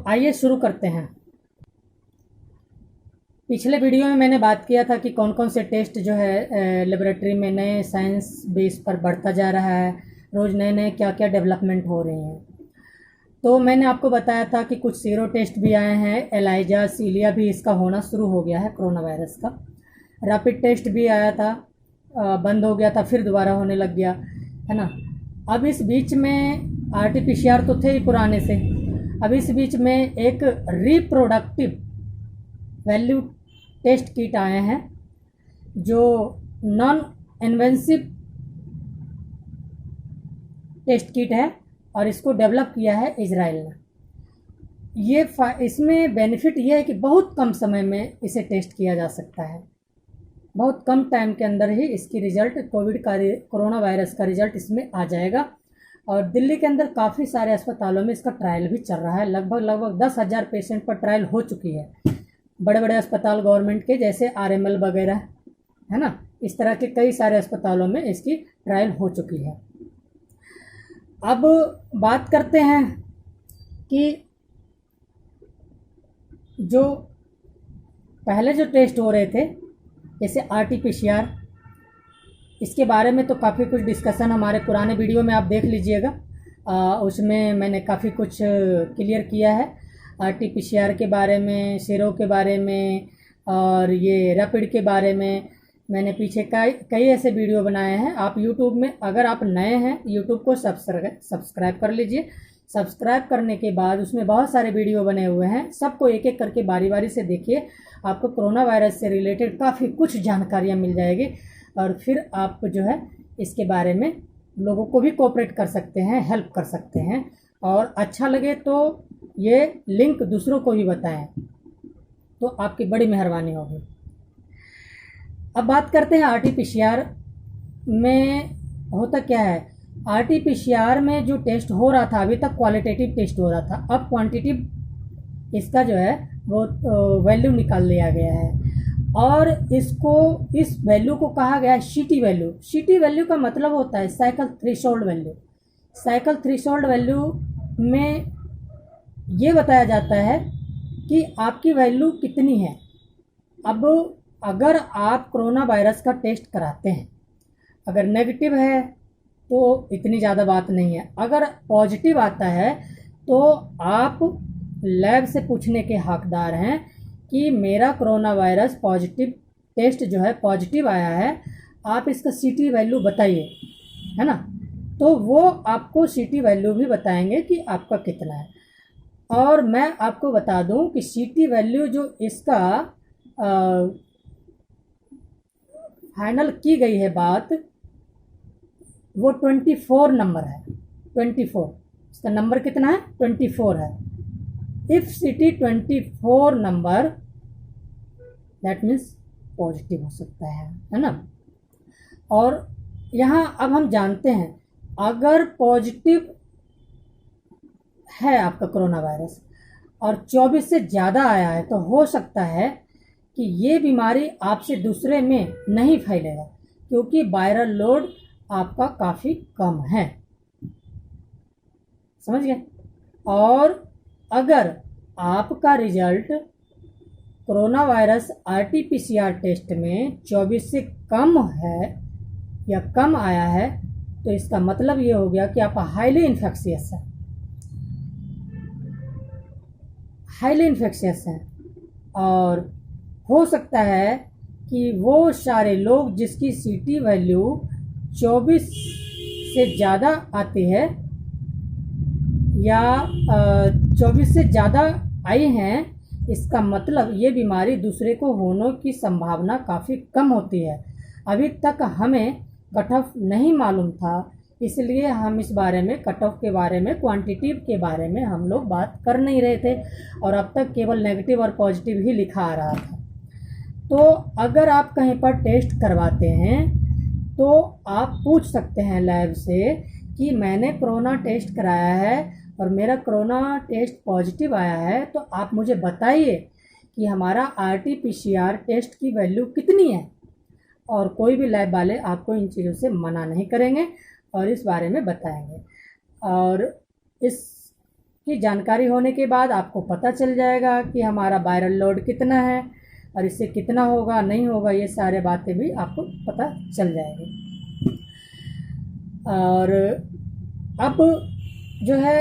आइए शुरू करते हैं। पिछले वीडियो में मैंने बात किया था कि कौन कौन से टेस्ट जो है लेबोरेटरी में नए साइंस बेस पर बढ़ता जा रहा है, रोज़ नए नए क्या क्या डेवलपमेंट हो रहे हैं। तो मैंने आपको बताया था कि कुछ सीरो टेस्ट भी आए हैं, एलाइजा सीलिया भी इसका होना शुरू हो गया है कोरोना वायरस का। रैपिड टेस्ट भी आया था, बंद हो गया था, फिर दोबारा होने लग गया है ना। अब इस बीच में आरटीपीसीआर तो थे ही पुराने से, अब इस बीच में एक रिप्रोडक्टिव वैल्यू टेस्ट किट आए हैं जो नॉन इन्वेसिव टेस्ट किट है और इसको डेवलप किया है इजराइल ने। इसमें बेनिफिट ये है कि बहुत कम समय में इसे टेस्ट किया जा सकता है, बहुत कम टाइम के अंदर ही इसकी रिज़ल्ट कोरोना वायरस का रिज़ल्ट इसमें आ जाएगा। और दिल्ली के अंदर काफ़ी सारे अस्पतालों में इसका ट्रायल भी चल रहा है, लगभग 10,000 पेशेंट पर ट्रायल हो चुकी है। बड़े बड़े अस्पताल गवर्नमेंट के जैसे आरएमएल वगैरह है ना, इस तरह के कई सारे अस्पतालों में इसकी ट्रायल हो चुकी है। अब बात करते हैं कि जो पहले जो टेस्ट हो रहे थे जैसे आरटीपीसीआर, इसके बारे में तो काफ़ी कुछ डिस्कशन हमारे पुराने वीडियो में आप देख लीजिएगा, उसमें मैंने काफ़ी कुछ क्लियर किया है आरटीपीसीआर के बारे में, सीरो के बारे में और ये रैपिड के बारे में। मैंने पीछे कई ऐसे वीडियो बनाए हैं। आप यूट्यूब में, अगर आप नए हैं, यूट्यूब को सब्सक्राइब कर लीजिए। सब्सक्राइब करने के बाद उसमें बहुत सारे वीडियो बने हुए हैं, सबको एक एक करके बारी बारी से देखिए। आपको कोरोना वायरस से रिलेटेड काफ़ी कुछ जानकारियाँ मिल जाएगी और फिर आप जो है इसके बारे में लोगों को भी कोऑपरेट कर सकते हैं, हेल्प कर सकते हैं। और अच्छा लगे तो ये लिंक दूसरों को भी बताएं तो आपकी बड़ी मेहरबानी होगी। अब बात करते हैं आरटीपीसीआर में होता क्या है। आरटीपीसीआर में जो टेस्ट हो रहा था, अभी तक क्वालिटेटिव टेस्ट हो रहा था, अब क्वांटिटिव इसका जो है वो वैल्यू निकाल लिया गया है और इसको, इस वैल्यू को कहा गया है सीटी वैल्यू। सीटी वैल्यू का मतलब होता है cycle threshold value. Cycle threshold value में ये बताया जाता है कि आपकी वैल्यू कितनी है। अब अगर आप कोरोना वायरस का टेस्ट कराते हैं, अगर नेगेटिव है तो इतनी ज़्यादा बात नहीं है, अगर पॉजिटिव आता है तो आप लैब से पूछने के हकदार हैं कि मेरा कोरोना वायरस पॉजिटिव टेस्ट जो है पॉजिटिव आया है, आप इसका सीटी वैल्यू बताइए, है ना। तो वो आपको सीटी वैल्यू भी बताएंगे कि आपका कितना है। और मैं आपको बता दूं कि सीटी वैल्यू जो इसका फाइनल की गई है बात, वो 24 नंबर है। 24 इसका नंबर कितना है? 24 है। इफ सीटी 24 नंबर, दैट मीन्स पॉजिटिव हो सकता है ना। और यहाँ अब हम जानते हैं, अगर पॉजिटिव है आपका कोरोना वायरस और 24 से ज़्यादा आया है तो हो सकता है कि ये बीमारी आपसे दूसरे में नहीं फैलेगा, क्योंकि वायरल लोड आपका काफ़ी कम है, समझ गए। और अगर आपका result corona virus RTPCR test में 24 से कम है या कम आया है तो इसका मतलब ये हो गया कि आप हाईली इन्फेक्शियस है, हाईली इन्फेक्शियस हैं। और हो सकता है कि वो सारे लोग जिसकी सीटी वैल्यू 24 से ज़्यादा आती है या 24 से ज़्यादा आई हैं, इसका मतलब ये बीमारी दूसरे को होने की संभावना काफ़ी कम होती है। अभी तक हमें कट ऑफ नहीं मालूम था, इसलिए हम इस बारे में, कट ऑफ के बारे में, क्वांटिटिव के बारे में हम लोग बात कर नहीं रहे थे और अब तक केवल नेगेटिव और पॉजिटिव ही लिखा आ रहा था। तो अगर आप कहीं पर टेस्ट करवाते हैं तो आप पूछ सकते हैं लैब से कि मैंने कोरोना टेस्ट कराया है और मेरा कोरोना टेस्ट पॉजिटिव आया है, तो आप मुझे बताइए कि हमारा आरटीपीसीआर टेस्ट की वैल्यू कितनी है। और कोई भी लैब वाले आपको इन चीज़ों से मना नहीं करेंगे और इस बारे में बताएंगे। और इस की जानकारी होने के बाद आपको पता चल जाएगा कि हमारा वायरल लोड कितना है और इससे कितना होगा नहीं होगा, ये सारे बातें भी आपको पता चल जाएगी। और अब जो है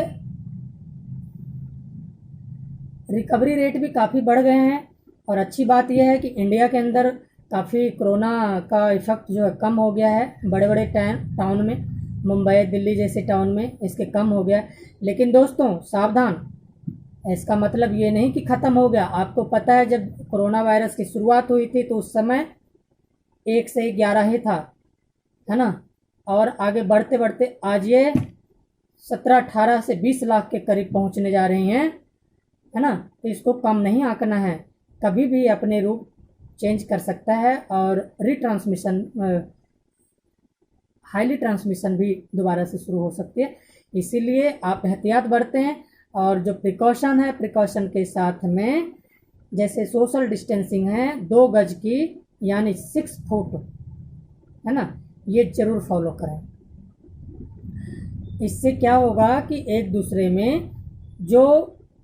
रिकवरी रेट भी काफ़ी बढ़ गए हैं और अच्छी बात यह है कि इंडिया के अंदर काफ़ी कोरोना का इफ़ेक्ट जो है कम हो गया है। बड़े बड़े टाउन में, मुंबई दिल्ली जैसे टाउन में इसके कम हो गया। लेकिन दोस्तों सावधान, इसका मतलब ये नहीं कि ख़त्म हो गया। आपको पता है जब कोरोना वायरस की शुरुआत हुई थी तो उस समय 1 से 11 ही था, है ना, और आगे बढ़ते बढ़ते आज ये 17-18 से 20 लाख के करीब पहुंचने जा रही हैं, है ना। तो इसको कम नहीं आंकना है, कभी भी अपने रूप चेंज कर सकता है और रीट्रांसमिशन, हाईली ट्रांसमिशन भी दोबारा से शुरू हो सकती है। इसीलिए आप एहतियात बरतें और जो प्रिकॉशन है, प्रिकॉशन के साथ में जैसे सोशल डिस्टेंसिंग है 2 गज की यानी 6 फुट, है ना, ये ज़रूर फॉलो करें। इससे क्या होगा कि एक दूसरे में जो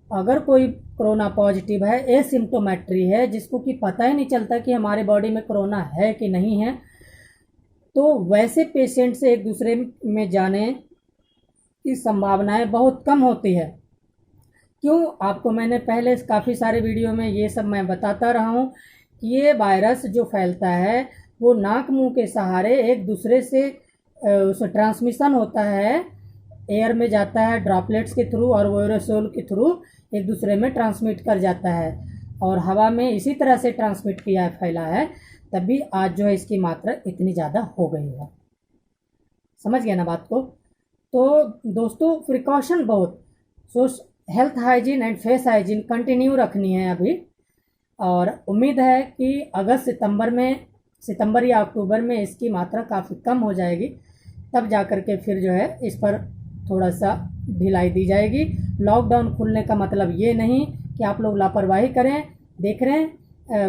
अगर कोई कोरोना पॉजिटिव है, एसिम्प्टोमेट्री है, जिसको कि पता ही नहीं चलता कि हमारे बॉडी में कोरोना है कि नहीं है, तो वैसे पेशेंट से एक दूसरे में जाने की संभावनाएं बहुत कम होती है। क्यों? आपको मैंने पहले काफ़ी सारे वीडियो में ये सब मैं बताता रहा हूँ कि ये वायरस जो फैलता है वो नाक मुंह के सहारे एक दूसरे से उस ट्रांसमिशन होता है, एयर में जाता है ड्रॉपलेट्स के थ्रू और एरोसोल के थ्रू एक दूसरे में ट्रांसमिट कर जाता है और हवा में इसी तरह से ट्रांसमिट किया है, फैला है, तभी आज जो है इसकी मात्रा इतनी ज़्यादा हो गई है। समझ गया ना बात को? तो दोस्तों प्रिकॉशन बहुत, health hygiene and face hygiene continue रखनी है अभी, और उम्मीद है कि अगस्त सितंबर या अक्टूबर में इसकी मात्रा काफ़ी कम हो जाएगी, तब जा कर के फिर जो है इस पर थोड़ा सा ढिलाई दी जाएगी। लॉकडाउन खुलने का मतलब ये नहीं कि आप लोग लापरवाही करें। देख रहे हैं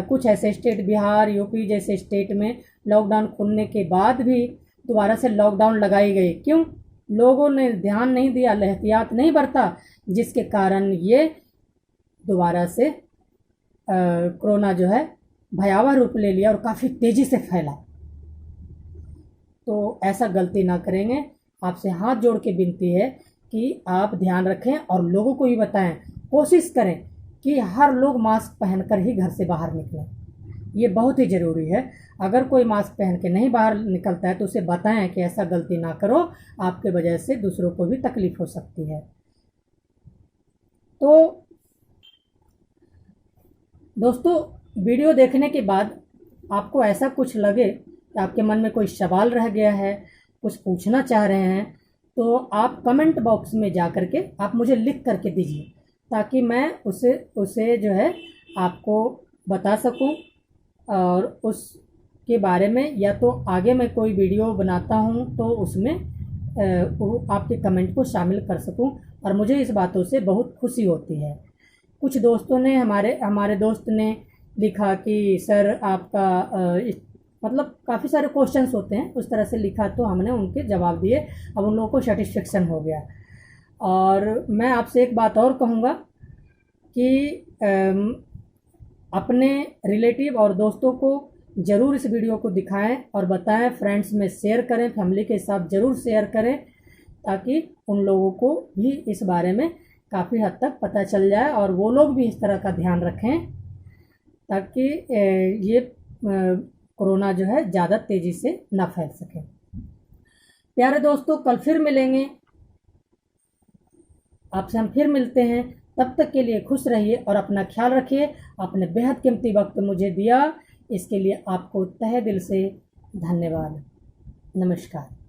कुछ ऐसे स्टेट, बिहार, यूपी जैसे स्टेट में लॉकडाउन खुलने के बाद भी दोबारा से लॉकडाउन लगाई गई। क्यों? लोगों ने ध्यान नहीं दिया, एहतियात नहीं बरता, जिसके कारण ये दोबारा से कोरोना जो है भयावह रूप ले लिया और काफ़ी तेज़ी से फैला। तो ऐसा गलती ना करेंगे। आपसे हाथ जोड़ के विनती है कि आप ध्यान रखें और लोगों को भी बताएं। कोशिश करें कि हर लोग मास्क पहनकर ही घर से बाहर निकलें, ये बहुत ही ज़रूरी है। अगर कोई मास्क पहन के नहीं बाहर निकलता है तो उसे बताएं कि ऐसा गलती ना करो, आपके वजह से दूसरों को भी तकलीफ हो सकती है। तो दोस्तों वीडियो देखने के बाद आपको ऐसा कुछ लगे कि आपके मन में कोई सवाल रह गया है, कुछ पूछना चाह रहे हैं, तो आप कमेंट बॉक्स में जा कर के आप मुझे लिख करके दीजिए, ताकि मैं उसे जो है आपको बता सकूं और उसके बारे में या तो आगे मैं कोई वीडियो बनाता हूं तो उसमें आपके कमेंट को शामिल कर सकूं। और मुझे इस बातों से बहुत खुशी होती है। कुछ दोस्तों ने हमारे दोस्त ने लिखा कि सर आपका मतलब काफ़ी सारे क्वेश्चंस होते हैं, उस तरह से लिखा, तो हमने उनके जवाब दिए। अब उन लोगों को सेटिस्फेक्शन हो गया। और मैं आपसे एक बात और कहूँगा कि अपने रिलेटिव और दोस्तों को ज़रूर इस वीडियो को दिखाएं और बताएं, फ्रेंड्स में शेयर करें, फैमिली के साथ ज़रूर शेयर करें, ताकि उन लोगों को भी इस बारे में काफ़ी हद तक पता चल जाए और वो लोग भी इस तरह का ध्यान रखें, ताकि ये कोरोना जो है ज़्यादा तेज़ी से ना फैल सके। प्यारे दोस्तों, कल फिर मिलेंगे, आपसे हम फिर मिलते हैं। तब तक के लिए खुश रहिए और अपना ख्याल रखिए। आपने बेहद कीमती वक्त मुझे दिया, इसके लिए आपको तहे दिल से धन्यवाद। नमस्कार।